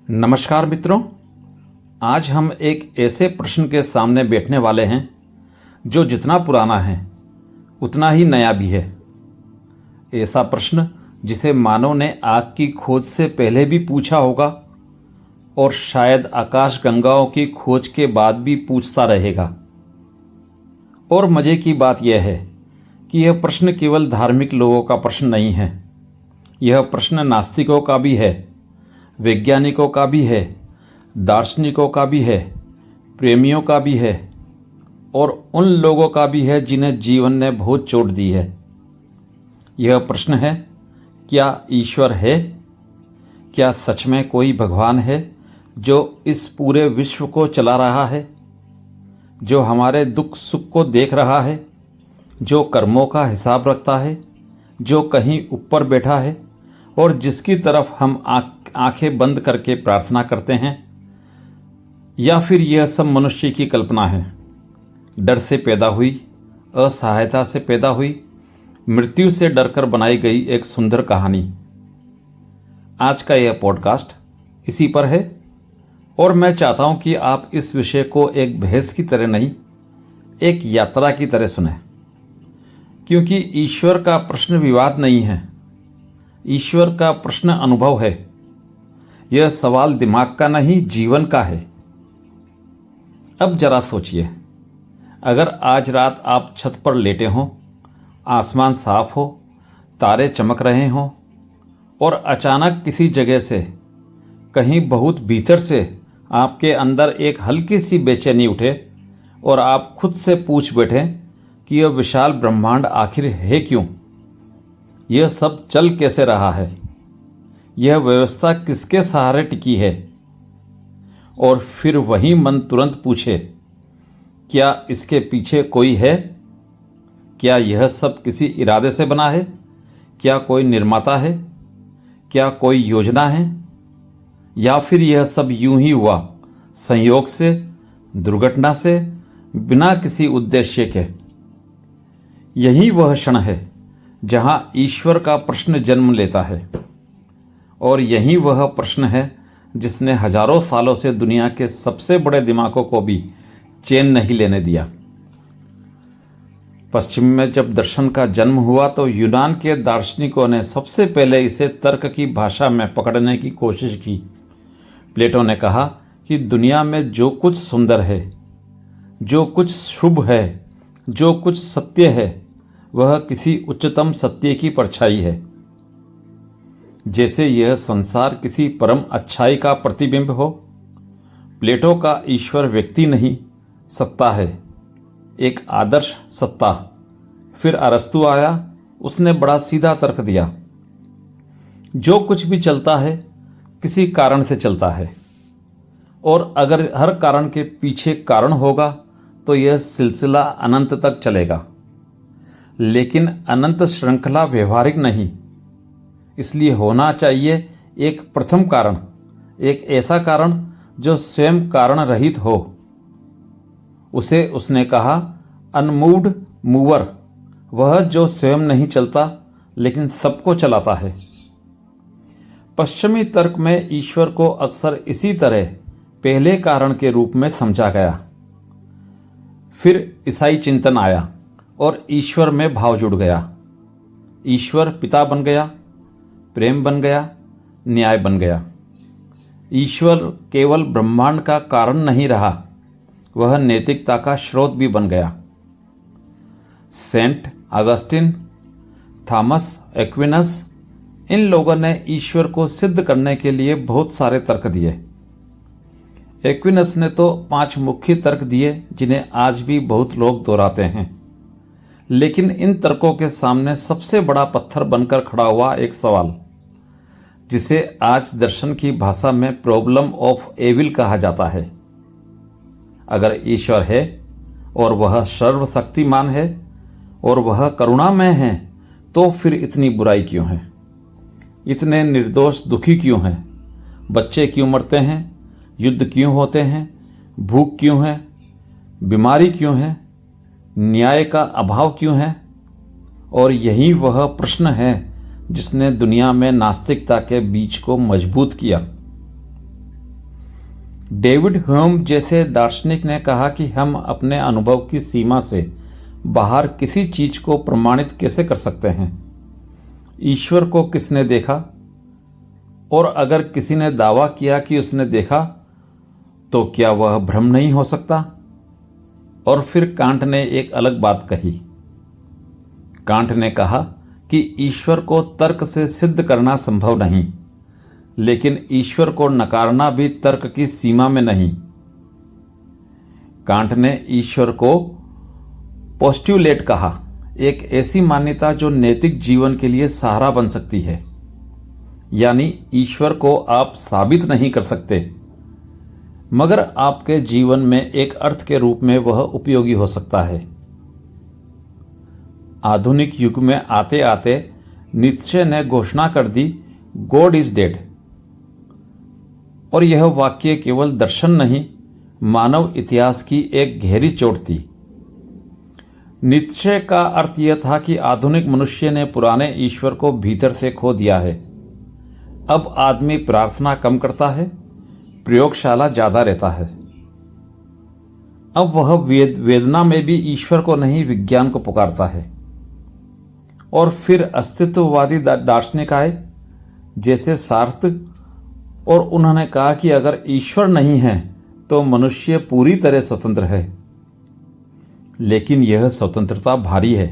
नमस्कार मित्रों, आज हम एक ऐसे प्रश्न के सामने बैठने वाले हैं जो जितना पुराना है उतना ही नया भी है। ऐसा प्रश्न जिसे मानव ने आग की खोज से पहले भी पूछा होगा और शायद आकाश गंगाओं की खोज के बाद भी पूछता रहेगा। और मज़े की बात यह है कि यह प्रश्न केवल धार्मिक लोगों का प्रश्न नहीं है। यह प्रश्न नास्तिकों का भी है, वैज्ञानिकों का भी है, दार्शनिकों का भी है, प्रेमियों का भी है और उन लोगों का भी है जिन्हें जीवन ने बहुत चोट दी है। यह प्रश्न है, क्या ईश्वर है? क्या सच में कोई भगवान है जो इस पूरे विश्व को चला रहा है, जो हमारे दुख सुख को देख रहा है, जो कर्मों का हिसाब रखता है, जो कहीं ऊपर बैठा है और जिसकी तरफ हम आंखें बंद करके प्रार्थना करते हैं? या फिर यह सब मनुष्य की कल्पना है, डर से पैदा हुई, असहायता से पैदा हुई, मृत्यु से डरकर बनाई गई एक सुंदर कहानी? आज का यह पॉडकास्ट इसी पर है और मैं चाहता हूं कि आप इस विषय को एक बहस की तरह नहीं, एक यात्रा की तरह सुनें। क्योंकि ईश्वर का प्रश्न विवाद नहीं है, ईश्वर का प्रश्न अनुभव है। यह सवाल दिमाग का नहीं, जीवन का है। अब जरा सोचिए, अगर आज रात आप छत पर लेटे हों, आसमान साफ हो, तारे चमक रहे हों और अचानक किसी जगह से, कहीं बहुत भीतर से आपके अंदर एक हल्की सी बेचैनी उठे और आप खुद से पूछ बैठें कि यह विशाल ब्रह्मांड आखिर है क्यों? यह सब चल कैसे रहा है? यह व्यवस्था किसके सहारे टिकी है? और फिर वही मन तुरंत पूछे, क्या इसके पीछे कोई है? क्या यह सब किसी इरादे से बना है? क्या कोई निर्माता है? क्या कोई योजना है? या फिर यह सब यूं ही हुआ, संयोग से, दुर्घटना से, बिना किसी उद्देश्य के? यही वह क्षण है जहां ईश्वर का प्रश्न जन्म लेता है और यही वह प्रश्न है जिसने हजारों सालों से दुनिया के सबसे बड़े दिमागों को भी चैन नहीं लेने दिया। पश्चिम में जब दर्शन का जन्म हुआ तो यूनान के दार्शनिकों ने सबसे पहले इसे तर्क की भाषा में पकड़ने की कोशिश की। प्लेटो ने कहा कि दुनिया में जो कुछ सुंदर है, जो कुछ शुभ है, जो कुछ सत्य है, वह किसी उच्चतम सत्य की परछाई है। जैसे यह संसार किसी परम अच्छाई का प्रतिबिंब हो। प्लेटो का ईश्वर व्यक्ति नहीं, सत्ता है, एक आदर्श सत्ता। फिर अरस्तु आया, उसने बड़ा सीधा तर्क दिया, जो कुछ भी चलता है किसी कारण से चलता है और अगर हर कारण के पीछे कारण होगा तो यह सिलसिला अनंत तक चलेगा। लेकिन अनंत श्रृंखला व्यवहारिक नहीं, इसलिए होना चाहिए एक प्रथम कारण, एक ऐसा कारण जो स्वयं कारण रहित हो। उसे उसने कहा अनमूव्ड मूवर, वह जो स्वयं नहीं चलता लेकिन सबको चलाता है। पश्चिमी तर्क में ईश्वर को अक्सर इसी तरह पहले कारण के रूप में समझा गया। फिर ईसाई चिंतन आया और ईश्वर में भाव जुड़ गया। ईश्वर पिता बन गया, प्रेम बन गया, न्याय बन गया। ईश्वर केवल ब्रह्मांड का कारण नहीं रहा, वह नैतिकता का स्रोत भी बन गया। सेंट अगस्टिन, थॉमस एक्विनस, इन लोगों ने ईश्वर को सिद्ध करने के लिए बहुत सारे तर्क दिए। एक्विनस ने तो 5 मुख्य तर्क दिए जिन्हें आज भी बहुत लोग दोहराते हैं। लेकिन इन तर्कों के सामने सबसे बड़ा पत्थर बनकर खड़ा हुआ एक सवाल, जिसे आज दर्शन की भाषा में प्रॉब्लम ऑफ एविल कहा जाता है। अगर ईश्वर है और वह सर्वशक्तिमान है और वह करुणामय है, तो फिर इतनी बुराई क्यों है? इतने निर्दोष दुखी क्यों हैं? बच्चे क्यों मरते हैं? युद्ध क्यों होते हैं? भूख क्यों है? बीमारी क्यों है? न्याय का अभाव क्यों है? और यही वह प्रश्न है जिसने दुनिया में नास्तिकता के बीज को मजबूत किया। डेविड ह्यूम जैसे दार्शनिक ने कहा कि हम अपने अनुभव की सीमा से बाहर किसी चीज को प्रमाणित कैसे कर सकते हैं। ईश्वर को किसने देखा? और अगर किसी ने दावा किया कि उसने देखा, तो क्या वह भ्रम नहीं हो सकता? और फिर कांट ने एक अलग बात कही। कांट ने कहा कि ईश्वर को तर्क से सिद्ध करना संभव नहीं, लेकिन ईश्वर को नकारना भी तर्क की सीमा में नहीं। कांट ने ईश्वर को पोस्ट्यूलेट कहा, एक ऐसी मान्यता जो नैतिक जीवन के लिए सहारा बन सकती है। यानी ईश्वर को आप साबित नहीं कर सकते, मगर आपके जीवन में एक अर्थ के रूप में वह उपयोगी हो सकता है। आधुनिक युग में आते आते नीत्शे ने घोषणा कर दी, गॉड इज डेड। और यह वाक्य केवल दर्शन नहीं, मानव इतिहास की एक गहरी चोट थी। नीत्शे का अर्थ यह था कि आधुनिक मनुष्य ने पुराने ईश्वर को भीतर से खो दिया है। अब आदमी प्रार्थना कम करता है, प्रयोगशाला ज्यादा रहता है। अब वह वेदना में भी ईश्वर को नहीं, विज्ञान को पुकारता है। और फिर अस्तित्ववादी दार्शनिक आए, जैसे सार्त्र, और उन्होंने कहा कि अगर ईश्वर नहीं है तो मनुष्य पूरी तरह स्वतंत्र है। लेकिन यह स्वतंत्रता भारी है,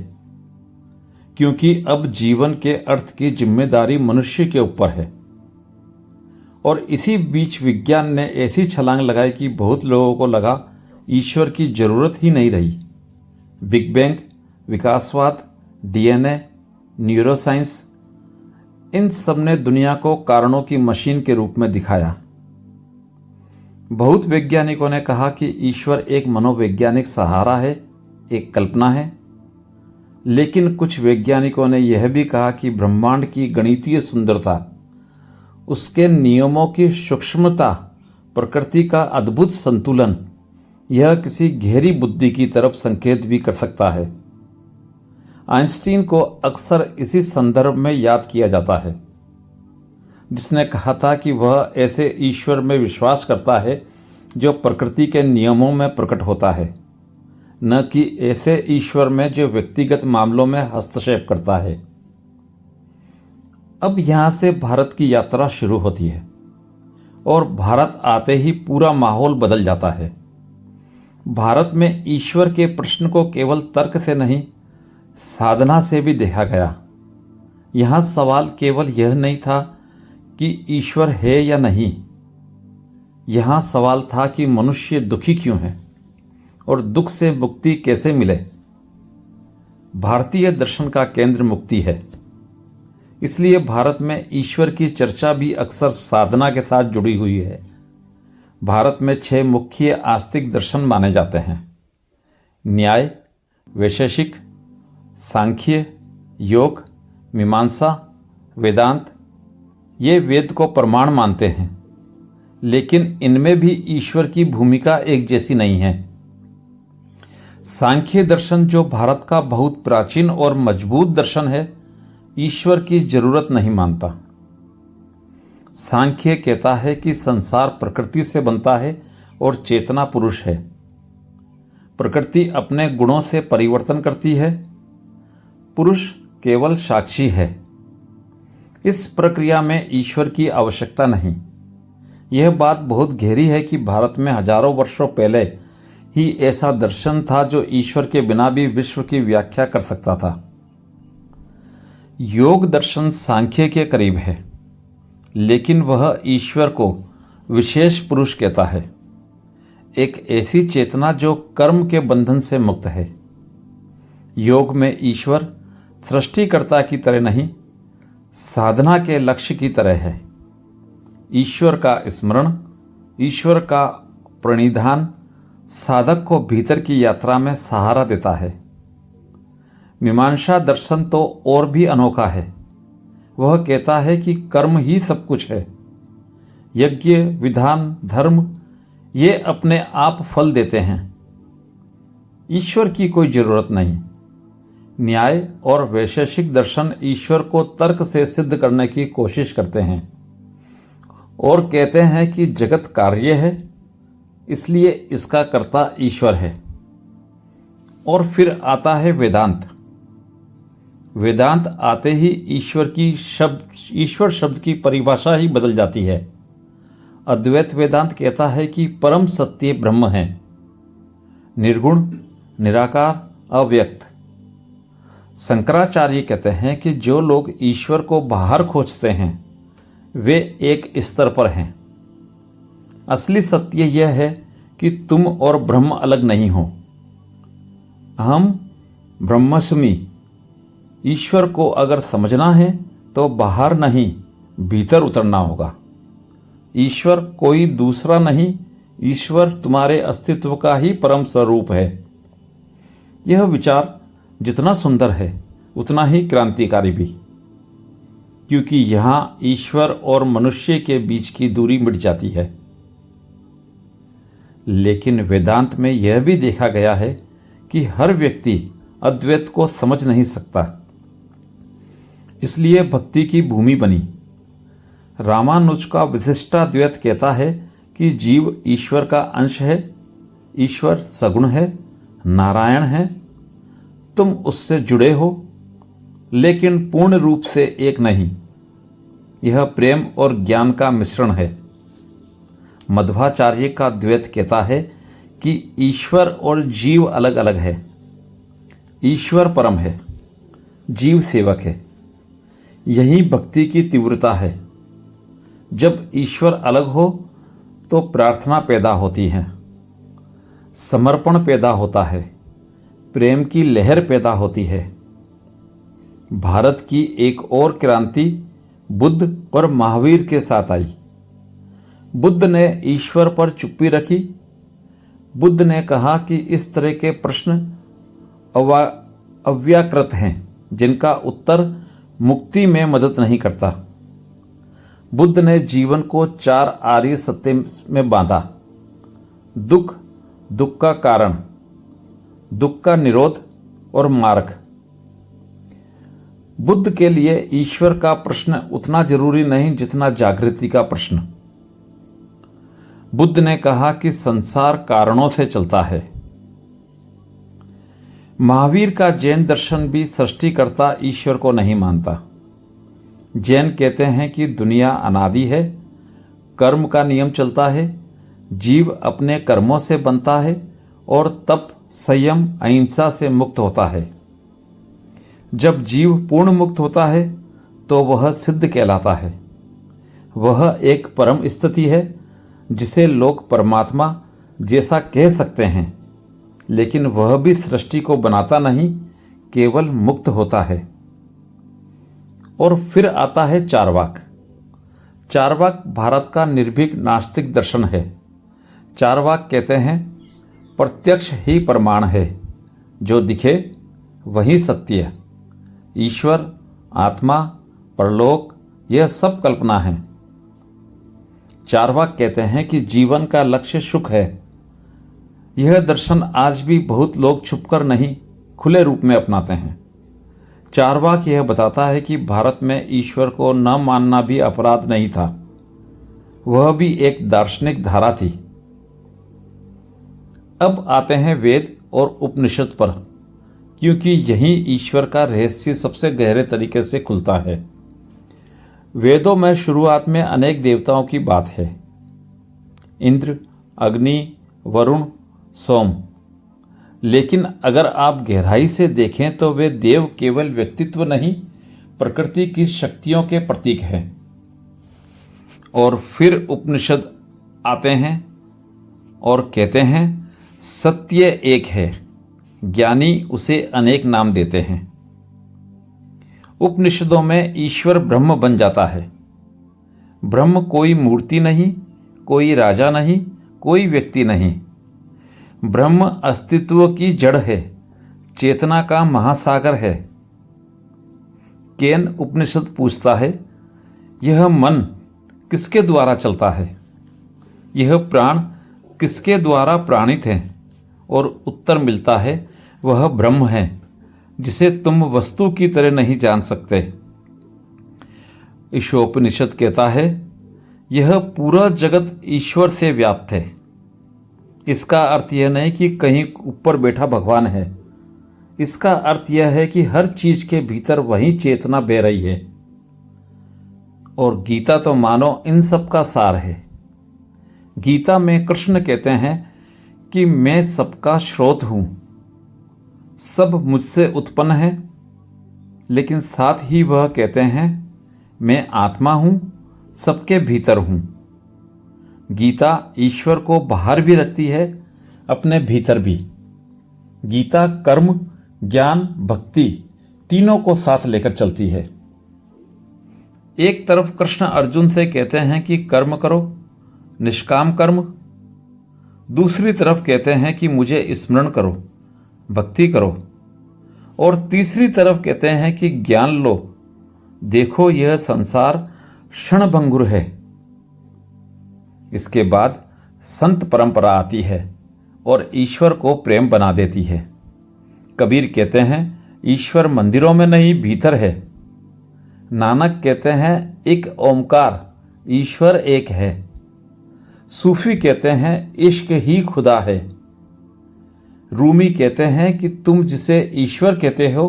क्योंकि अब जीवन के अर्थ की जिम्मेदारी मनुष्य के ऊपर है। और इसी बीच विज्ञान ने ऐसी छलांग लगाई कि बहुत लोगों को लगा ईश्वर की जरूरत ही नहीं रही। बिग बैंग, विकासवाद, डीएनए, न्यूरोसाइंस, इन सब ने दुनिया को कारणों की मशीन के रूप में दिखाया। बहुत वैज्ञानिकों ने कहा कि ईश्वर एक मनोवैज्ञानिक सहारा है, एक कल्पना है। लेकिन कुछ वैज्ञानिकों ने यह भी कहा कि ब्रह्मांड की गणितीय सुंदरता, उसके नियमों की सूक्ष्मता, प्रकृति का अद्भुत संतुलन, यह किसी गहरी बुद्धि की तरफ संकेत भी कर सकता है। आइंस्टीन को अक्सर इसी संदर्भ में याद किया जाता है, जिसने कहा था कि वह ऐसे ईश्वर में विश्वास करता है जो प्रकृति के नियमों में प्रकट होता है, न कि ऐसे ईश्वर में जो व्यक्तिगत मामलों में हस्तक्षेप करता है। अब यहां से भारत की यात्रा शुरू होती है और भारत आते ही पूरा माहौल बदल जाता है। भारत में ईश्वर के प्रश्न को केवल तर्क से नहीं, साधना से भी देखा गया। यहां सवाल केवल यह नहीं था कि ईश्वर है या नहीं, यहां सवाल था कि मनुष्य दुखी क्यों है और दुख से मुक्ति कैसे मिले। भारतीय दर्शन का केंद्र मुक्ति है, इसलिए भारत में ईश्वर की चर्चा भी अक्सर साधना के साथ जुड़ी हुई है। भारत में 6 मुख्य आस्तिक दर्शन माने जाते हैं: न्याय, वैशेषिक, सांख्य, योग, मीमांसा, वेदांत। ये वेद को प्रमाण मानते हैं, लेकिन इनमें भी ईश्वर की भूमिका एक जैसी नहीं है। सांख्य दर्शन, जो भारत का बहुत प्राचीन और मजबूत दर्शन है, ईश्वर की जरूरत नहीं मानता। सांख्य कहता है कि संसार प्रकृति से बनता है और चेतना पुरुष है। प्रकृति अपने गुणों से परिवर्तन करती है, पुरुष केवल साक्षी है। इस प्रक्रिया में ईश्वर की आवश्यकता नहीं। यह बात बहुत गहरी है कि भारत में हजारों वर्षों पहले ही ऐसा दर्शन था जो ईश्वर के बिना भी विश्व की व्याख्या कर सकता था। योग दर्शन सांख्य के करीब है, लेकिन वह ईश्वर को विशेष पुरुष कहता है, एक ऐसी चेतना जो कर्म के बंधन से मुक्त है। योग में ईश्वर सृष्टिकर्ता की तरह नहीं, साधना के लक्ष्य की तरह है। ईश्वर का स्मरण, ईश्वर का प्रणिधान साधक को भीतर की यात्रा में सहारा देता है। मीमांसा दर्शन तो और भी अनोखा है। वह कहता है कि कर्म ही सब कुछ है। यज्ञ, विधान, धर्म, ये अपने आप फल देते हैं। ईश्वर की कोई जरूरत नहीं। न्याय और वैशेषिक दर्शन ईश्वर को तर्क से सिद्ध करने की कोशिश करते हैं और कहते हैं कि जगत कार्य है इसलिए इसका कर्ता ईश्वर है। और फिर आता है वेदांत। वेदांत आते ही ईश्वर शब्द की परिभाषा ही बदल जाती है। अद्वैत वेदांत कहता है कि परम सत्य ब्रह्म है, निर्गुण, निराकार, अव्यक्त। शंकराचार्य कहते हैं कि जो लोग ईश्वर को बाहर खोजते हैं वे एक स्तर पर हैं। असली सत्य यह है कि तुम और ब्रह्म अलग नहीं हो। अहम ब्रह्मस्मि। ईश्वर को अगर समझना है तो बाहर नहीं, भीतर उतरना होगा। ईश्वर कोई दूसरा नहीं, ईश्वर तुम्हारे अस्तित्व का ही परम स्वरूप है। यह विचार जितना सुंदर है उतना ही क्रांतिकारी भी, क्योंकि यहाँ ईश्वर और मनुष्य के बीच की दूरी मिट जाती है। लेकिन वेदांत में यह भी देखा गया है कि हर व्यक्ति अद्वैत को समझ नहीं सकता, इसलिए भक्ति की भूमि बनी। रामानुज का विशिष्टाद्वैत कहता है कि जीव ईश्वर का अंश है, ईश्वर सगुण है, नारायण है, तुम उससे जुड़े हो लेकिन पूर्ण रूप से एक नहीं। यह प्रेम और ज्ञान का मिश्रण है। मध्वाचार्य का द्वैत कहता है कि ईश्वर और जीव अलग अलग है। ईश्वर परम है, जीव सेवक है। यही भक्ति की तीव्रता है। जब ईश्वर अलग हो तो प्रार्थना पैदा होती है, समर्पण पैदा होता है, प्रेम की लहर पैदा होती है। भारत की एक और क्रांति बुद्ध और महावीर के साथ आई। बुद्ध ने ईश्वर पर चुप्पी रखी। बुद्ध ने कहा कि इस तरह के प्रश्न अव्याकृत हैं जिनका उत्तर मुक्ति में मदद नहीं करता। बुद्ध ने जीवन को 4 आर्य सत्य में बांधा। दुख, दुख का कारण, दुख का निरोध और मार्ग। बुद्ध के लिए ईश्वर का प्रश्न उतना जरूरी नहीं जितना जागृति का प्रश्न। बुद्ध ने कहा कि संसार कारणों से चलता है। महावीर का जैन दर्शन भी सृष्टिकर्ता ईश्वर को नहीं मानता। जैन कहते हैं कि दुनिया अनादि है, कर्म का नियम चलता है, जीव अपने कर्मों से बनता है और तप, संयम, अहिंसा से मुक्त होता है। जब जीव पूर्ण मुक्त होता है तो वह सिद्ध कहलाता है। वह एक परम स्थिति है जिसे लोग परमात्मा जैसा कह सकते हैं, लेकिन वह भी सृष्टि को बनाता नहीं, केवल मुक्त होता है। और फिर आता है चारवाक। चारवाक भारत का निर्भीक नास्तिक दर्शन है। चारवाक कहते हैं प्रत्यक्ष ही प्रमाण है, जो दिखे वही सत्य है। ईश्वर, आत्मा, परलोक यह सब कल्पना है। चारवाक कहते हैं कि जीवन का लक्ष्य सुख है। यह दर्शन आज भी बहुत लोग छुपकर नहीं, खुले रूप में अपनाते हैं। चारवाक यह बताता है कि भारत में ईश्वर को न मानना भी अपराध नहीं था। वह भी एक दार्शनिक धारा थी। अब आते हैं वेद और उपनिषद पर, क्योंकि यही ईश्वर का रहस्य सबसे गहरे तरीके से खुलता है। वेदों में शुरुआत में अनेक देवताओं की बात है। इंद्र, अग्नि, वरुण, सोम। लेकिन अगर आप गहराई से देखें तो वे देव केवल व्यक्तित्व नहीं, प्रकृति की शक्तियों के प्रतीक हैं। और फिर उपनिषद आते हैं और कहते हैं सत्य एक है, ज्ञानी उसे अनेक नाम देते हैं। उपनिषदों में ईश्वर ब्रह्म बन जाता है। ब्रह्म कोई मूर्ति नहीं, कोई राजा नहीं, कोई व्यक्ति नहीं। ब्रह्म अस्तित्व की जड़ है, चेतना का महासागर है। केन उपनिषद पूछता है, यह मन किसके द्वारा चलता है? यह प्राण किसके द्वारा प्राणित है? और उत्तर मिलता है, वह ब्रह्म है जिसे तुम वस्तु की तरह नहीं जान सकते। ईशोपनिषद कहता है, यह पूरा जगत ईश्वर से व्याप्त है। इसका अर्थ यह नहीं कि कहीं ऊपर बैठा भगवान है। इसका अर्थ यह है कि हर चीज के भीतर वही चेतना बह रही है। और गीता तो मानो इन सब का सार है। गीता में कृष्ण कहते हैं कि मैं सबका स्रोत हूं, सब मुझसे उत्पन्न है, लेकिन साथ ही वह कहते हैं मैं आत्मा हूं, सबके भीतर हूं। गीता ईश्वर को बाहर भी रखती है, अपने भीतर भी। गीता कर्म, ज्ञान, भक्ति तीनों को साथ लेकर चलती है। एक तरफ कृष्ण अर्जुन से कहते हैं कि कर्म करो, निष्काम कर्म। दूसरी तरफ कहते हैं कि मुझे स्मरण करो, भक्ति करो। और तीसरी तरफ कहते हैं कि ज्ञान लो, देखो यह संसार क्षणभंगुर है। इसके बाद संत परंपरा आती है और ईश्वर को प्रेम बना देती है। कबीर कहते हैं ईश्वर मंदिरों में नहीं, भीतर है। नानक कहते हैं एक ओमकार, ईश्वर एक है। सूफी कहते हैं इश्क ही खुदा है। रूमी कहते हैं कि तुम जिसे ईश्वर कहते हो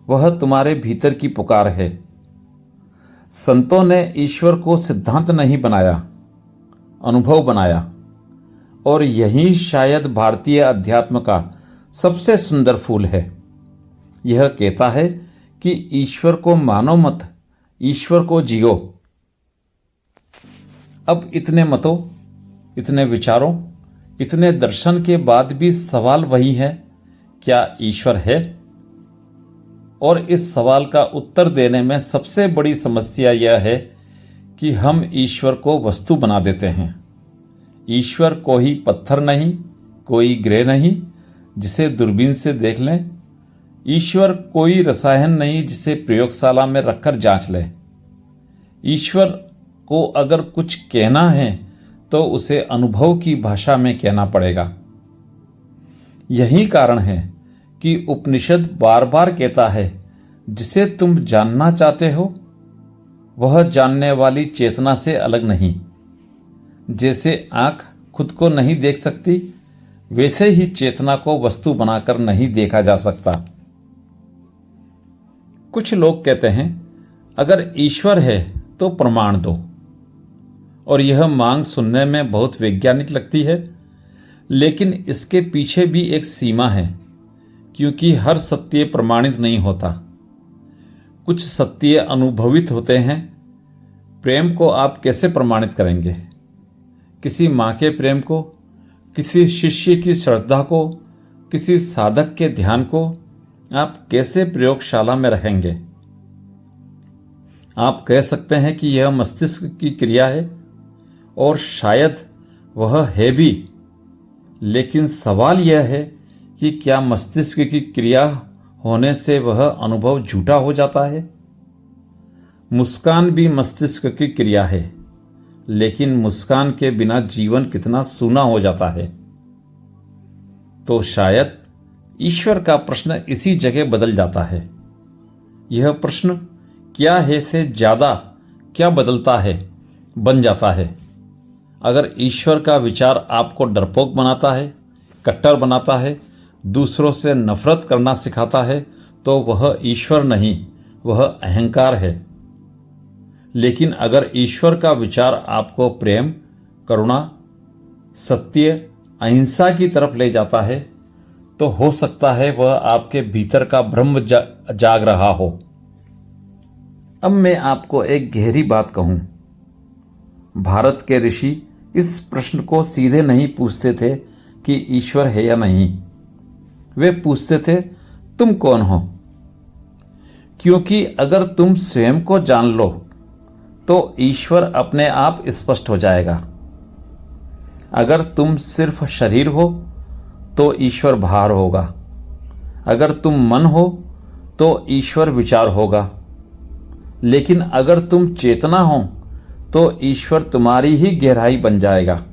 वह तुम्हारे भीतर की पुकार है। संतों ने ईश्वर को सिद्धांत नहीं बनाया, अनुभव बनाया। और यही शायद भारतीय अध्यात्म का सबसे सुंदर फूल है। यह कहता है कि ईश्वर को मानो मत, ईश्वर को जियो। अब इतने मतों, इतने विचारों, इतने दर्शन के बाद भी सवाल वही है, क्या ईश्वर है? और इस सवाल का उत्तर देने में सबसे बड़ी समस्या यह है कि हम ईश्वर को वस्तु बना देते हैं। ईश्वर कोई पत्थर नहीं, कोई ग्रह नहीं जिसे दूरबीन से देख लें। ईश्वर कोई रसायन नहीं जिसे प्रयोगशाला में रखकर जांच लें। ईश्वर को अगर कुछ कहना है तो उसे अनुभव की भाषा में कहना पड़ेगा। यही कारण है कि उपनिषद बार बार कहता है जिसे तुम जानना चाहते हो वह जानने वाली चेतना से अलग नहीं। जैसे आंख खुद को नहीं देख सकती, वैसे ही चेतना को वस्तु बनाकर नहीं देखा जा सकता। कुछ लोग कहते हैं अगर ईश्वर है तो प्रमाण दो, और यह मांग सुनने में बहुत वैज्ञानिक लगती है, लेकिन इसके पीछे भी एक सीमा है, क्योंकि हर सत्य प्रमाणित नहीं होता। कुछ सत्य अनुभवित होते हैं। प्रेम को आप कैसे प्रमाणित करेंगे? किसी माँ के प्रेम को, किसी शिष्य की श्रद्धा को, किसी साधक के ध्यान को आप कैसे प्रयोगशाला में रहेंगे? आप कह सकते हैं कि यह मस्तिष्क की क्रिया है, और शायद वह है भी, लेकिन सवाल यह है कि क्या मस्तिष्क की क्रिया होने से वह अनुभव झूठा हो जाता है? मुस्कान भी मस्तिष्क की क्रिया है, लेकिन मुस्कान के बिना जीवन कितना सूना हो जाता है। तो शायद ईश्वर का प्रश्न इसी जगह बदल जाता है। यह प्रश्न क्या है से ज्यादा क्या बदलता है बन जाता है। अगर ईश्वर का विचार आपको डरपोक बनाता है, कट्टर बनाता है, दूसरों से नफरत करना सिखाता है, तो वह ईश्वर नहीं, वह अहंकार है। लेकिन अगर ईश्वर का विचार आपको प्रेम, करुणा, सत्य, अहिंसा की तरफ ले जाता है, तो हो सकता है वह आपके भीतर का ब्रह्म जाग रहा हो। अब मैं आपको एक गहरी बात कहूं। भारत के ऋषि इस प्रश्न को सीधे नहीं पूछते थे कि ईश्वर है या नहीं। वे पूछते थे तुम कौन हो? क्योंकि अगर तुम स्वयं को जान लो तो ईश्वर अपने आप स्पष्ट हो जाएगा। अगर तुम सिर्फ शरीर हो तो ईश्वर बाहर होगा। अगर तुम मन हो तो ईश्वर विचार होगा। लेकिन अगर तुम चेतना हो तो ईश्वर तुम्हारी ही गहराई बन जाएगा।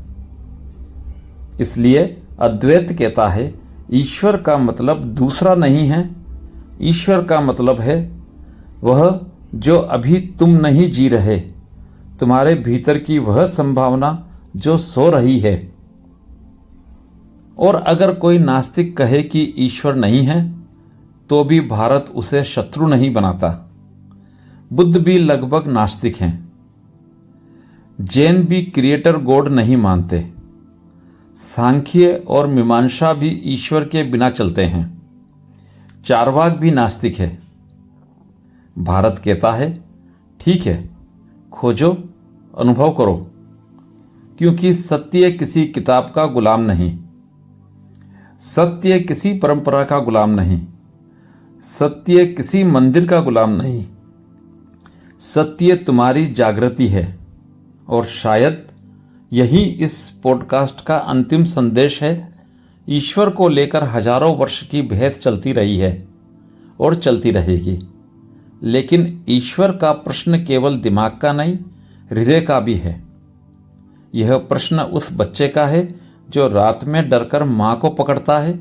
इसलिए अद्वैत कहता है ईश्वर का मतलब दूसरा नहीं है। ईश्वर का मतलब है वह जो अभी तुम नहीं जी रहे, तुम्हारे भीतर की वह संभावना जो सो रही है। और अगर कोई नास्तिक कहे कि ईश्वर नहीं है तो भी भारत उसे शत्रु नहीं बनाता। बुद्ध भी लगभग नास्तिक हैं। जैन भी क्रिएटर गॉड नहीं मानते। सांख्य और मीमांसा भी ईश्वर के बिना चलते हैं। चारवाक भी नास्तिक है। भारत कहता है ठीक है, खोजो, अनुभव करो, क्योंकि सत्य किसी किताब का गुलाम नहीं, सत्य किसी परंपरा का गुलाम नहीं, सत्य किसी मंदिर का गुलाम नहीं, सत्य तुम्हारी जागृति है। और शायद यही इस पॉडकास्ट का अंतिम संदेश है। ईश्वर को लेकर हजारों वर्ष की बहस चलती रही है और चलती रहेगी, लेकिन ईश्वर का प्रश्न केवल दिमाग का नहीं, हृदय का भी है। यह प्रश्न उस बच्चे का है जो रात में डरकर मां को पकड़ता है।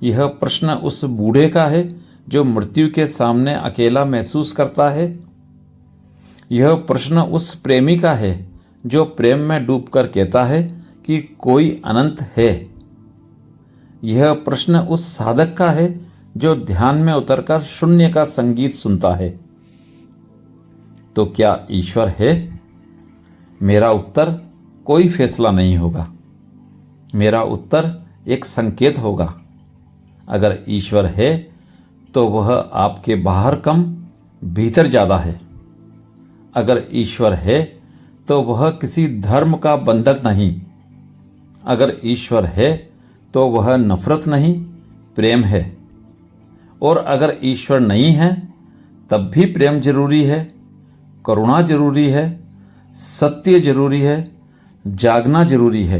यह प्रश्न उस बूढ़े का है जो मृत्यु के सामने अकेला महसूस करता है। यह प्रश्न उस प्रेमी का है जो प्रेम में डूबकर कहता है कि कोई अनंत है। यह प्रश्न उस साधक का है जो ध्यान में उतरकर शून्य का संगीत सुनता है। तो क्या ईश्वर है? मेरा उत्तर कोई फैसला नहीं होगा। मेरा उत्तर एक संकेत होगा। अगर ईश्वर है तो वह आपके बाहर कम, भीतर ज़्यादा है। अगर ईश्वर है तो वह किसी धर्म का बंधक नहीं। अगर ईश्वर है तो वह नफरत नहीं, प्रेम है। और अगर ईश्वर नहीं है तब भी प्रेम जरूरी है, करुणा जरूरी है, सत्य जरूरी है, जागना जरूरी है।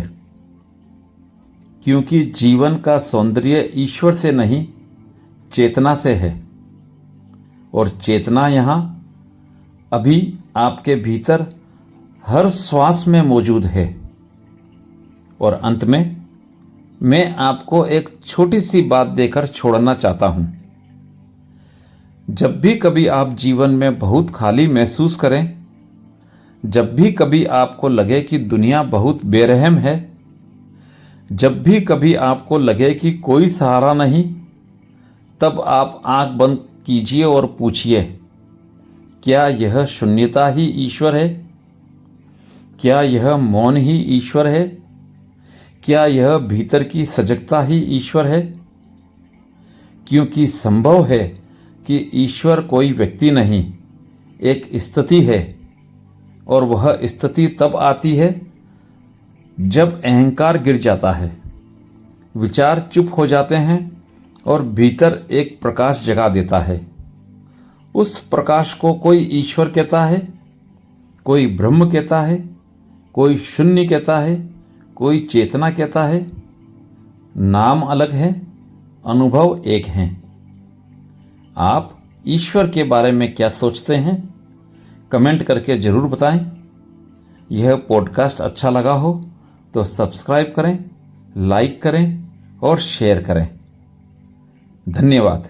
क्योंकि जीवन का सौंदर्य ईश्वर से नहीं, चेतना से है। और चेतना यहाँ अभी आपके भीतर हर श्वास में मौजूद है। और अंत में मैं आपको एक छोटी सी बात देकर छोड़ना चाहता हूं। जब भी कभी आप जीवन में बहुत खाली महसूस करें, जब भी कभी आपको लगे कि दुनिया बहुत बेरहम है, जब भी कभी आपको लगे कि कोई सहारा नहीं, तब आप आंख बंद कीजिए और पूछिए, क्या यह शून्यता ही ईश्वर है? क्या यह मौन ही ईश्वर है? क्या यह भीतर की सजगता ही ईश्वर है? क्योंकि संभव है कि ईश्वर कोई व्यक्ति नहीं, एक स्थिति है। और वह स्थिति तब आती है जब अहंकार गिर जाता है, विचार चुप हो जाते हैं और भीतर एक प्रकाश जगा देता है। उस प्रकाश को कोई ईश्वर कहता है, कोई ब्रह्म कहता है, कोई शून्य कहता है, कोई चेतना कहता है। नाम अलग है, अनुभव एक है। आप ईश्वर के बारे में क्या सोचते हैं? कमेंट करके जरूर बताएं। यह पॉडकास्ट अच्छा लगा हो तो सब्सक्राइब करें, लाइक करें और शेयर करें। धन्यवाद।